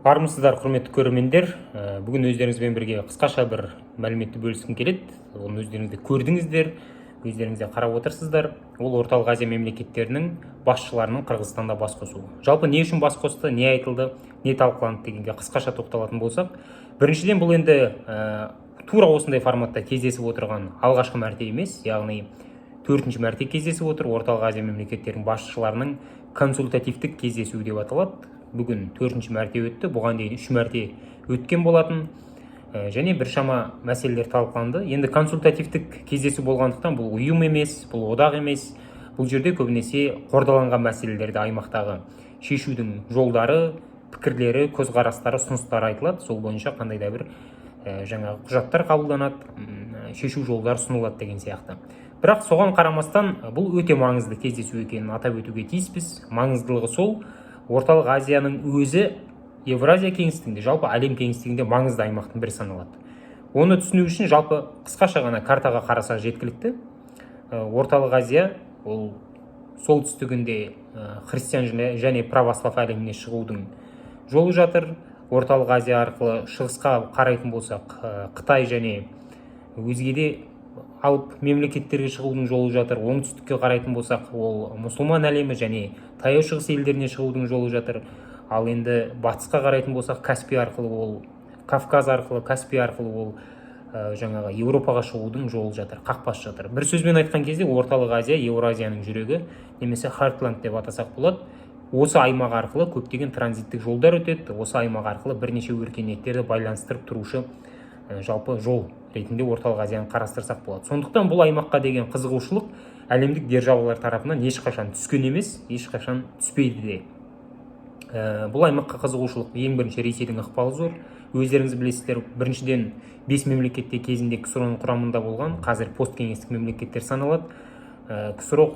Армысыздар, құрметті көрермендер. Бүгін өздеріңізбен бірге қысқаша бір мәліметті бөліскім келеді. Оны өздеріңіз де көрдіңіздер, өздеріңіз де қарап отырсыздар. Ол Орталық Азия мемлекеттерінің басшыларының Қырғызстанда бас қосуы. Жалпы не үшін бас қосты, не айтылды, не талқыланды дегенге қысқаша тоқталатын болсақ, біріншіден бұл енді тура осындай форматта кездесіп отырған алғашқы мәрте емес, яғни 4-ші мәрте кездесіп отыр. Орталық Азия мемлекеттерінің басшыларының консультативтік кездесуі деп аталады. Бүгін 4-ші мәрте өтті, бұған дейін 3 мәрте өткен болатын, және біршама мәселелер талқыланды. Енді консультативтік кездесу болғандықтан бұл ұйым емес, бұл одақ емес, бұл жерде көбінесе қордаланған мәселелерді аймақтағы шешудің жолдары, пікірлері, көзқарастары, ұсыныстары айтылады. Сол бойынша қандай да бір жаңағы құжаттар қабылданады, шешу жолдары ұсынылады деген сияқты. Бірақ соған қарамастан бұл өте маңызды кездесу екенін атап өтуге тиіспіз. Маңыздылығы сол, Орталық Азияның өзі Евразия кеңістігінде, жалпы әлем кеңістігінде маңызды аймақтың бірі саналады. Оны түсіну үшін жалпы қысқаша ғана картаға қарасақ жеткілікті. Орталық Азия ол солтүстігінде христиан және православ әлеміне шығудың жолы жатыр. Орталық Азия арқылы шығысқа қарайтын болсақ, Қытай және өзге де алып мемлекеттерге шығудың жолы жатыр. Оңтүстікке қарайтын болсақ, ол мұсылман әлемі және таяу шығыс елдеріне шығудың жолы жатыр. Ал енді батысқа қарайтын болсақ, Каспий арқылы ол, Кавказ арқылы, Каспий арқылы ол жаңағы Еуропаға шығудың жолы жатыр, қақпасы жатыр. Бір сөзбен айтқан кезде Орталық Азия Еуразияның жүрегі, немесе Heartland деп атасақ болады. Осы аймақ арқылы көптеген транзиттік жолдар өтеді. Осы аймақ арқылы бірнеше өркениеттерді байланыстырып тұрушы жалпы жол ретінде Орталық Азияны қарастырсақ болады. Сондықтан бұл аймаққа деген қызығушылық әлемдік державалар тарапынан ешқашан түскен емес, ешқашан түспейді де. Бұл аймаққа қызығушылық ең бірінші Ресейдің ықпалы зор. Өздеріңіз білесіздер, біріншіден 5 мемлекетте кезінде КСРО-ның құрамында болған, қазір посткеңестік мемлекеттер саналады. КСРО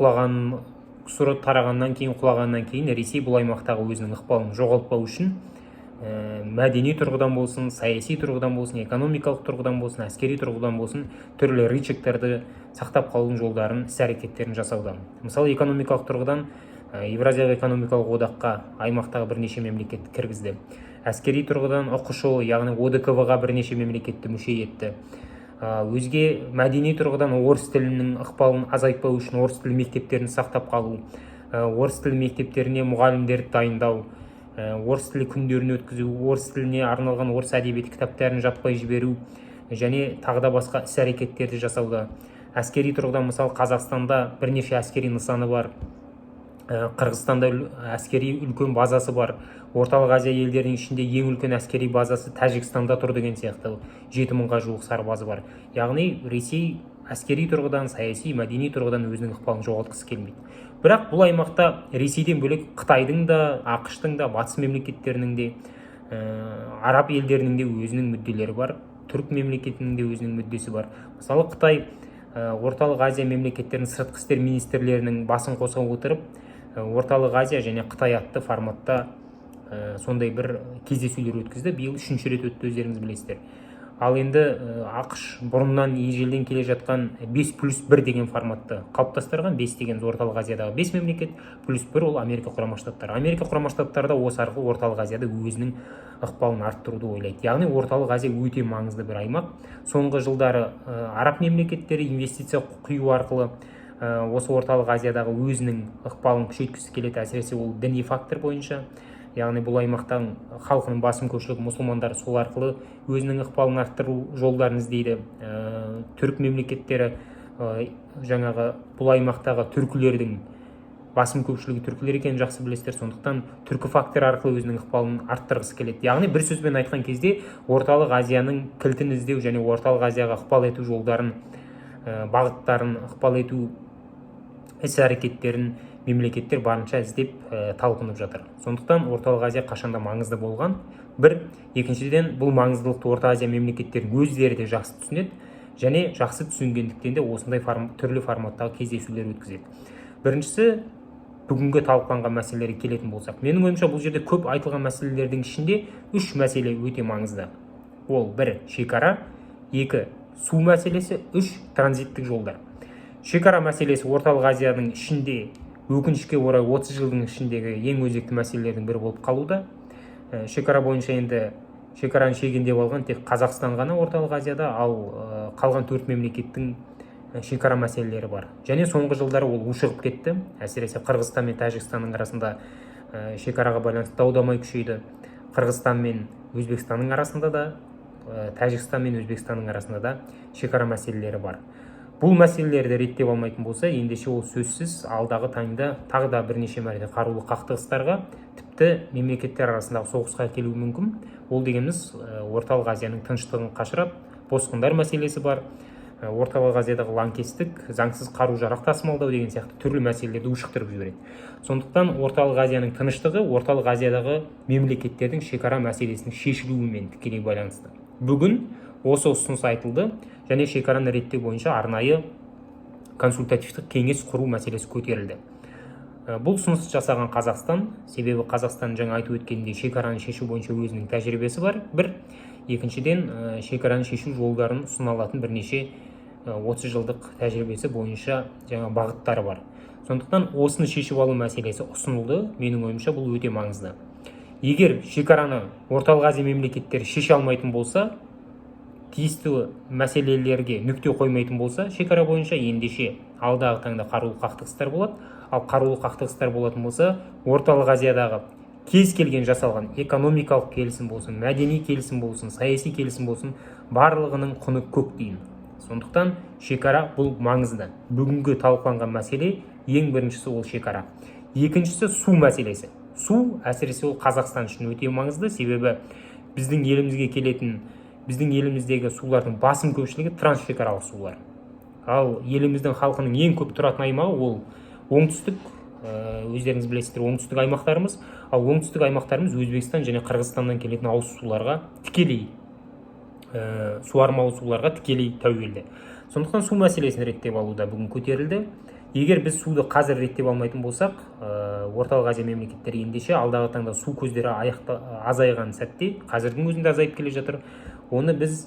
тарағаннан кейін Ресей бұл аймақтағы өзінің ықпалын жоғалтпау үшін мәдени тұрғыдан болсын, саяси тұрғыдан болсын, экономикалық тұрғыдан болсын, әскери тұрғыдан болсын, түрлі рычагтарды сақтап қалудың жолдарын, іс-әрекеттерін жасауда. Мысалы, экономикалық тұрғыдан Евразиялық экономикалық одаққа аймақтағы бірнеше мемлекетті кіргізді. Әскери тұрғыдан ОКШО, яғни ОДКБ-ға бірнеше мемлекетті мүше етті. Өзге мәдени тұрғыдан орыс тілінің ықпалын азайтпау үшін орыс тілі мектептерін сақтап қалу, орыс тілі мектептеріне мұғалімдерді дайындау, орыс тілі күндерін өткізу, орыс тіліне арналған орыс әдебиеті кітаптарын жаппай жіберу және тағы да басқа іс-әрекеттерді жасауда. Әскери тұрғыдан мысалы Қазақстанда бірнеше әскери нысаны бар, Қырғызстанда әскери үлкен базасы бар, Орталық Азия елдерінің ішінде ең үлкен әскери базасы Тәжікстанда тұр деген сияқты 7000-ға жуық сарбазы бар. Яғни Ресей әскери тұрғыдан, саяси, мәдени тұрғыдан өзінің ықпалын жоғалтқысы келмейді. Бірақ бұл аймақта Ресейден бөлек Қытайдың да, ақш-тың да, батыс мемлекеттерінің де, араб елдерінің де өзінің мүдделері бар, түрік мемлекетінің де өзінің мүддесі бар. Мысалы, Қытай Орталық Азия мемлекеттерінің сыртқы істер министрлерінің басын қоса отырып, Орталық Азия және Қытай атты форматта сондай бір кездесулер өткізді. Биыл 3-ші рет өтті, өздеріңіз білесіздер. Ал енді ақш бұрыннан ежелден келе жатқан 5+1 деген форматты қалыптастырған. 5 деген Орталық Азиядағы 5 мемлекет, +1 ол Америка құрама штаттары. Америка құрама штаттары да осы арқылы Орталық Азияда өзінің ықпалын арттыруды ойлайды. Яғни Орталық Азия өте маңызды бір аймақ. Соңғы жылдары араб мемлекеттері инвестиция құю арқылы осы Орталық Азиядағы өзінің ықпалын күшейткісі келеді, әсіресе ол діни фактор бойынша. Яғни бұл аймақтың халқының басым көпшілігі мұсылмандар, сол арқылы өзінің ықпалын арттыру жолдарын іздейді. Түрік мемлекеттері жаңағы бұл аймақтағы түркілердің басым көпшілігі түркілер екенін жақсы білесіздер, сондықтан түркі фактор арқылы өзінің ықпалын арттырғысы келеді. Яғни бір сөзбен айтқан кезде Орталық Азияның кілтін іздеу және Орталық Азияға ықпал ету жолдарын, бағыттарын, ықпал ету іс-әрекеттерін мемлекеттер барынша іздеп талпынып жатыр. Сондықтан Орталық Азия қашанда маңызды болған. Екіншіден, бұл маңыздылықты Орта Азия мемлекеттерінің өздері де жақсы түсінеді және жақсы түсінгендіктен де осындай түрлі форматтағы кездесулер өткізеді. Біріншісі, бүгінгі талқыланған мәселелерге келетін болсақ, менің ойымша бұл жерде көп айтылған мәселелердің ішінде 3 мәселе өте маңызды. Ол 1 шекара, 2 су мәселесі, 3 транзиттік жолдар. Шекара мәселесі Орталық Азияның ішінде өкінішке орай 30 жылдың ішіндегі ең өзекті мәселелердің бірі болып қалуда. шекара бойынша енді шекараны шегендеп алған тек Қазақстан ғана орталық Азияда, ал қалған 4 мемлекеттің шекара мәселелері бар. Және соңғы жылдары ол ушығып кетті. Әсіресе Қырғызстан мен Тәжікстанның арасында шекараға байланысты дау-дамай күшейді. Қырғызстан мен Өзбекстанның арасында да, Тәжікстан мен Өзбекстанның арасында да шекара мәселелері бар. Бұл мәселелерді реттеп алмайтын болса, ендеше ол сөзсіз алдағы таңда тағы да бірнеше мәрте қарулы қақтығыстарға, тіпті мемлекеттер арасындағы соғысқа келуі мүмкін. Ол дегеніміз орталық Азияның тыныштығын қашырады. Босқындар мәселесі бар. Орталық Азиядағы лаңкестік, заңсыз қару-жарақ тасымалдау деген сияқты түрлі мәселелерді ушықтырып жібереді. Сондықтан орталық Азияның тыныштығы орталық Азиядағы мемлекеттердің шекара мәселесінің шешілуімен тікелей байланысты. Бүгін осы ұсыныс айтылды және шекараны реттеу бойынша арнайы консультативтік кеңес құру мәселесі көтерілді. Бұл ұсыныс жасаған Қазақстан, себебі Қазақстан жаңа айтып өткендей шекараны шешу бойынша өзінің тәжірибесі бар. Екіншіден, шекараны шешу жолдарын ұсына алатын бірнеше 30 жылдық тәжірибесі бойынша жаңа бағыттары бар. Сондықтан осыны шешіп алу мәселесі ұсынылды. Менің ойымша бұл өте маңызды. Егер шекараны орталық Азия мемлекеттері шеше алмайтын болса, тиісті мәселелерге нүкте қоймайтын болса, шекара бойынша ендеше алдағы таңда қарулы қақтығыстар болады. Ал қарулы қақтығыстар болатын болса, орталық Азиядағы кез келген жасалған экономикалық келісім болсын, мәдени келісім болсын, саяси келісім болсын, барлығының құны көк дейін. Сондықтан шекара бұл маңызды. Бүгінгі талқыланған мәселе ең біріншісі ол шекара. Екіншісі су мәселесі. Су әсіресе ол Қазақстан үшін өте маңызды, себебі біздің еліміздегі сулардың басым көпшілігі трансшекаралық сулар. Ал еліміздің халқының ең көп тұратын аймағы ол оңтүстік, өздеріңіз білесіздер, оңтүстік аймақтарымыз, ал оңтүстік аймақтарымыз Өзбекстан және Қырғызстаннан келетін ауыз суларға тікелей, суармалы суларға тікелей тәуелді. Сондықтан су мәселесін реттеп алуда бүгін көтерілді. Егер біз суды қазір реттеп алмайтын болсақ, орталық Азия мемлекеттері ендеше алдағы таңда су көздері азайған сәтте, қазірдің өзінде азайып келе жатыр, оны біз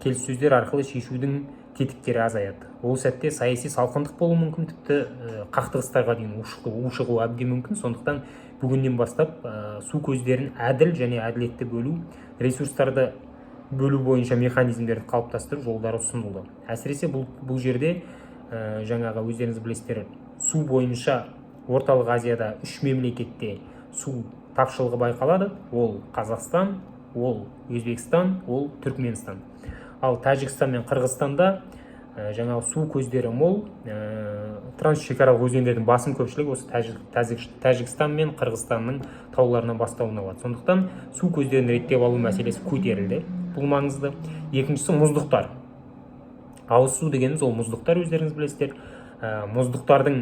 келіссөздер арқылы шешудің тетіктері азаяды. Ол сәтте саяси салқындық болуы мүмкін, тіпті қақтығыстарға дейін ушығу әбден мүмкін. Сондықтан бүгіннен бастап су көздерін әділ және әділетті бөлу, ресурстарды бөлу бойынша механизмдерді қалыптастыру жолдары ұсынылды. Әсіресе бұл жерде жаңағы өздеріңіз білесіздер, су бойынша орталық Азияда 3 мемлекетте су тапшылығы байқалады. Ол Қазақстан, ол Өзбекстан, ол Түркменстан. Ал Тәжікстан мен Қырғызстанда жаңағы су көздері мол, трансшекаралық өзендердің басым көпшілігі осы Тәжікстан мен Қырғызстанның тауларынан бастауын алады. Сондықтан су көздерін реттеп алу мәселесі көтерілді. Бұл маңызды. Екіншісі мұздықтар. Ауыз су дегеніміз ол мұздықтар, өздеріңіз білесіздер. Мұздықтардың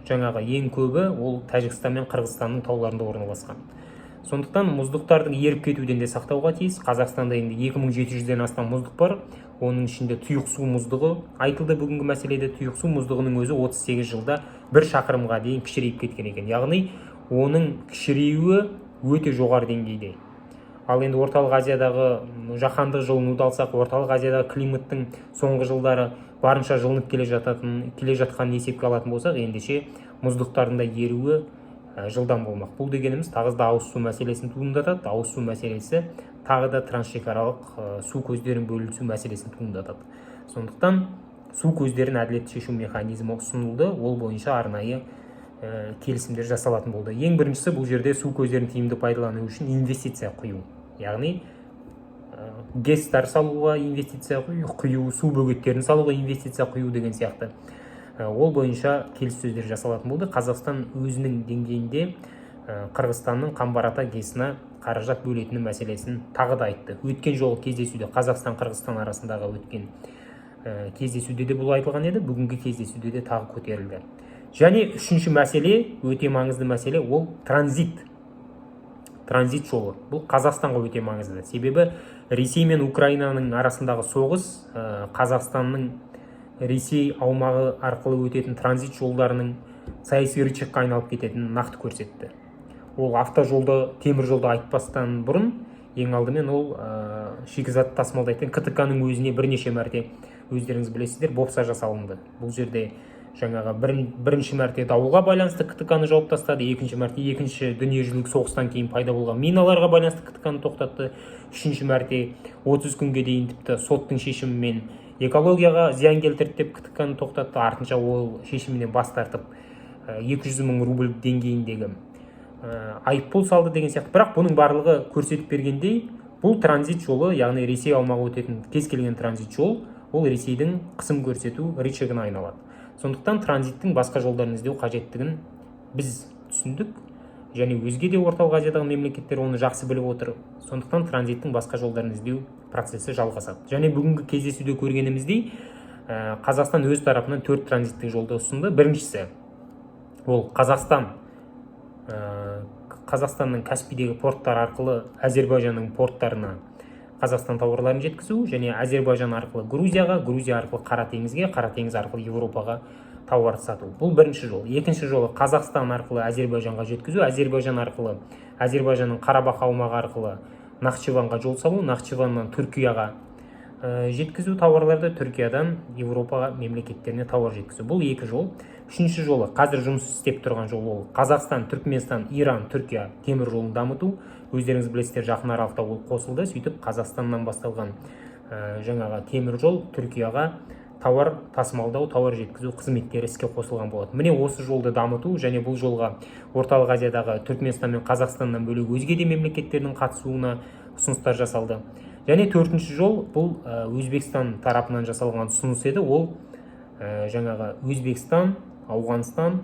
жаңағы ең көбі ол Тәжікстан мен Қырғызстанның тауларында орналасқан. Сондықтан мұздықтардың еріп кетуден де сақтауға тиіс. Қазақстанда енді 2700-ден астам мұздық бар. Оның ішінде тұйық су мұздығы айтылды бүгінгі мәселеде. Тұйық су мұздығының өзі 38 жылда 1 шақырымға дейін кішірейіп кеткен екен. Яғни оның кішіреюі өте жоғары деңгейде. Ал енді орталық Азиядағы жаһандық жылынуды алсақ, орталық Азиядағы климаттың соңғы жылдары барынша жылынып келе жатқанын есепке алатын болсақ, ендеше мұздықтардың да еруі жылдан болмақ. Бұл дегеніміз тағы да ауыз су мәселесін туындатады. Ауыз су мәселесі тағы да трансшекаралық су көздерін бөлісу мәселесін туындатады. Сондықтан су көздерін әділетті шешу механизмі ұсынылды. Ол бойынша арнайы келісімдер жасалатын болды. Ең біріншісі бұл жерде су көздерін тиімді пайдалану үшін инвестиция құю. Яғни ГЭС-тар салуға инвестиция құю, су бөгеттерін салуға инвестиция құю деген сияқты. Ол бойынша келіссөздер жасалатын болды. Қазақстан өзінің деңгейінде Қырғызстанның Қамбар-Ата ГЭС-на қаражат бөлетіні мәселесін тағы да айтты. Өткен жолы кездесуде, Қазақстан-Қырғызстан арасындағы өткен кездесуде де бұл айтылған еді, бүгінгі кездесуде де тағы көтерілді. Және үшінші мәселе, өте маңызды мәселе, ол транзит жолы. Бұл Қазақстанға өте маңызды. Себебі Ресей мен Украинаның арасындағы соғыс Қазақстанның Ресей аумағы арқылы өтетін транзит жолдарының саяси рычагқа айналып кететінін нақты көрсетті. Ол автожолды, темір жолды айтпастан бұрын, ең алдымен ол шикізат тасымалдайтын КТК-ның өзіне бірнеше мәрте өздеріңіз білесіздер, бопса жасалынды. Бұл жерде жаңағы бірінші мәрте дауылға байланысты ктк-ны жауып тастады, екінші мәрте екінші дүниежүзілік соғыстан кейін пайда болған миналарға байланысты ктк-ны тоқтатты, үшінші мәрте 30 күнге дейін тіпті соттың шешімімен экологияға зиян келтірді деп ктк-ны тоқтатты, артынша ол шешімінен бас тартып 200 мың рубль деңгейіндегі айыппұл салды деген сияқты. Бірақ бұның барлығы көрсетіп бергендей, бұл транзит жолы, яғни Ресей аумағы өтетін кез келген транзит жол, ол Ресейдің қысым көрсету рычагына айналады. Сондықтан транзиттің басқа жолдарын іздеу қажеттігін біз түсіндік, және өзге де орталық Азиядағы мемлекеттер оны жақсы біліп отыр. Сондықтан транзиттің басқа жолдарын іздеу процесі жалғасады. Және бүгінгі кездесуде көргеніміздей, Қазақстан өз тарапынан 4 транзиттік жолды ұсынды. Біріншісі, ол Қазақстанның Каспийдегі порттар арқылы Әзербайжанның порттарына Қазақстан тауарларын жеткізу, және Әзербайжан арқылы Грузияға, Грузия арқылы Қара теңізге, Қара теңіз арқылы Европаға тауар сату. Бұл бірінші жол. Екінші жолы Қазақстан арқылы Әзербайжанға жеткізу, Әзербайжан арқылы Әзербайжанның Қарабақ аумағы арқылы Нахчыванға жол салу, Нахчываннан Түркияға жеткізу тауарларды, Түркиядан Европаға мемлекеттеріне тауар жеткізу. Бұл екі жол. Үшінші жолы, қазір жұмыс істеп тұрған жол, ол Қазақстан, Түркменстан, Иран, Түркия темір жолын дамыту. Өздеріңіз білесіздер, жақын аралықта ол қосылды. Сөйтіп Қазақстаннан басталған жаңағы темір жол Түркияға тауар тасымалдау, тауар жеткізу қызметтері іске қосылған болады. Міне осы жолды дамыту, және бұл жолға орталық Азиядағы Түркменстан мен Қазақстаннан бөлек өзге де мемлекеттердің қатысуына ұсыныстар жасалды. Және төртінші жол, бұл Өзбекстан тарапынан жасалған ұсыныс еді. Ол жаңағы Өзбекстан, Ауғанстан,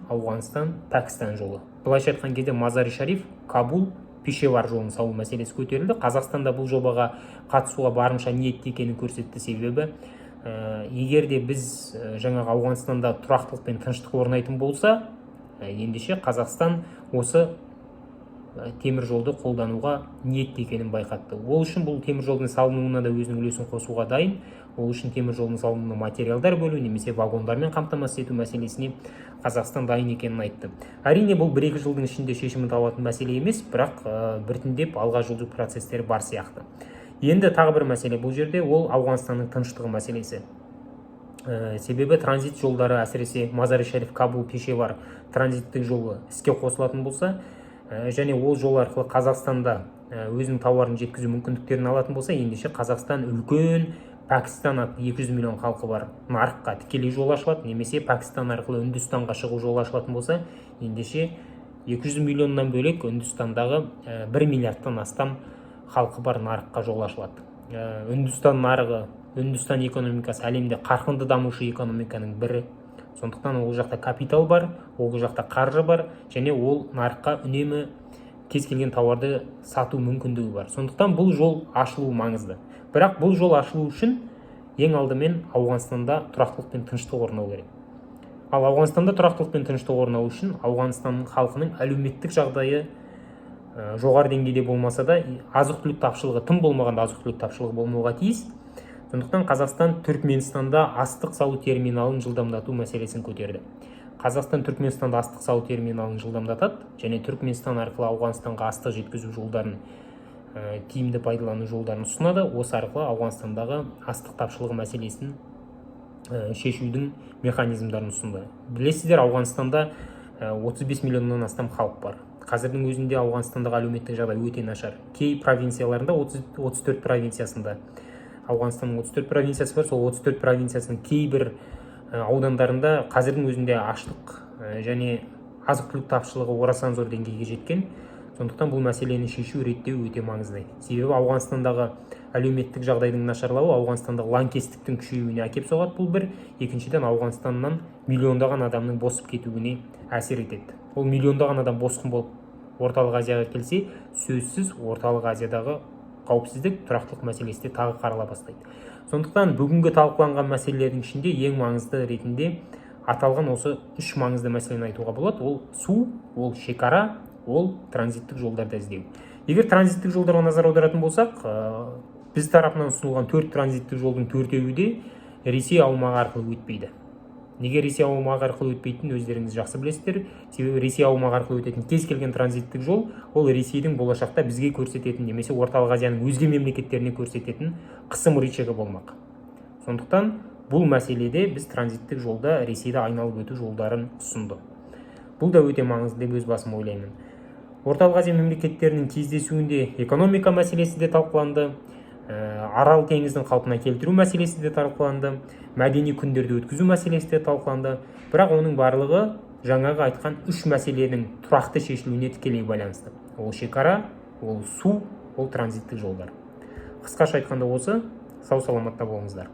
Пәкістан жолы. Былайша айтқан кезде Мазари-Шариф, Кабул, Пешевар жолын салу мәселесі көтерілді. Қазақстанда бұл жобаға қатысуға барынша ниетті екенін көрсетті. Себебі егер де біз жаңағы Ауғанстанда тұрақтылық пен тыныштық орнайтын болса, ендеше Қазақстан осы темір жолды қолдануға ниетті екенін байқатты. Ол үшін бұл темір жолдың салынуына да өзінің үлесін қосуға дайын. Ол үшін темір жолдың салынуына материалдар бөлу немесе вагондармен қамтамасыз ету мәселесіне Қазақстан дайын екенін айтты. Әрине бұл 1-2 жылдың ішінде шешімін табатын мәселе емес, бірақ біртіндеп алға жылжу процестері бар сияқты. Енді тағы бір мәселе бұл жерде, ол Ауғанстанның тыныштығы мәселесі. Себебі транзит жолдары, әсіресе Мазари-Шариф, Кабул, Пешевар транзиттік жолы іске қосылатын болса, және ол жол арқылы Қазақстанда өзінің тауарын жеткізу мүмкіндіктерін алатын болса, ендеше Қазақстан үлкен Пәкістан атты 200 миллион халқы бар нарыққа тікелей жол ашылады, немесе Пәкістан арқылы Үндістанға шығу жол ашылатын болса, ендеше 200 миллионнан бөлек Үндістандағы 1 миллиардтан астам халқы бар нарыққа жол ашылады. Үндістан нарығы, Үндістан экономикасы әлемде қарқынды дамушы экономиканың бірі. Сондықтан ол жақта капитал бар, ол жақта қаржы бар, және ол нарыққа үнемі кез келген тауарды сату мүмкіндігі бар. Сондықтан бұл жол ашылу маңызды. Бірақ бұл жол ашылу үшін ең алдымен Ауғанстанда тұрақтылық пен тыныштық орнау керек. Ал Ауғанстанда тұрақтылық пен тыныштық орнау үшін Ауғанстанның халқының әлеуметтік жағдайы жоғары деңгейде болмаса да, азық-түлік тапшылығы, тым болмағанда азық-түлік тапшылығы болмауға тиіс. Сондықтан Қазақстан Түркменстанда астық салу терминалын жылдамдату мәселесін көтерді. Қазақстан Түркменстанда астық салу терминалын жылдамдатады, және Түркменстан арқылы Ауғанстанға астық жеткізу жолдарын, тиімді пайдалану жолдарын ұсынады. Осы арқылы Ауғанстандағы астық тапшылығы мәселесін шешудің механизмдарын ұсынды. Білесіздер, Ауғанстанда 35 миллионнан астам халық бар. Қазірдің өзінде Ауғанстандағы әлеуметтік жағдай өте нашар. Кей провинцияларында, 34 провинциясында, Ауғанстанның 34 провинциясы бар, сол 34 провинциясының кейбір аудандарында қазірдің өзінде аштық және азық-түлік тапшылығы орасан зор деңгейге жеткен. Сондықтан бұл мәселені шешу, реттеу өте маңызды. Себебі Ауғанстандағы әлеуметтік жағдайдың нашарлауы Ауғанстандағы лаңкестіктің күшеюіне әкеп соғады. Бұл бір. Екіншіден, Ауғанстаннан миллиондаған адамның босып кетуіне әсер етеді. Ол миллиондаған адам босқын болып орталық Азияға келсе, сөзсіз орталық Азиядағы қауіпсіздік, тұрақтылық мәселесі де тағы қарала бастайды. Сондықтан бүгінгі талқыланған мәселелердің ішінде ең маңызды ретінде аталған осы 3 маңызды мәселені айтуға болады. Ол су, ол шекара, ол транзиттік жолдарды іздеу. Егер транзиттік жолдарға назар аударатын болсақ, біз тарапынан ұсынылған 4 транзиттік жолдың 4-еуі де Ресей аумағы арқылы өтпейді. Неге Ресей аумағы арқылы өтпейтінін өздеріңіз жақсы білесіздер. Себебі Ресей аумағы арқылы өтетін кез келген транзиттік жол ол Ресейдің болашақта бізге көрсететін немесе орталық Азияның өзге мемлекеттеріне көрсететін қысым рычагы болмақ. Сондықтан бұл мәселеде біз транзиттік жолда Ресейді айналып өту жолдарын ұсынды. Бұл да өте маңызды деп өз басым ойлаймын. Орталық Азия мемлекеттерінің кездесуінде экономика мәселесі де талқыланды, Арал теңіздің қалпына келтіру мәселесі де талқыланды, мәдени күндерді өткізу мәселесі де талқыланды. Бірақ оның барлығы жаңағы айтқан үш мәселенің тұрақты шешілуіне тікелей байланысты. Ол шекара, ол су, ол транзиттік жолдар. Қысқаша айтқанда осы. Сау саламатта болыңыздар.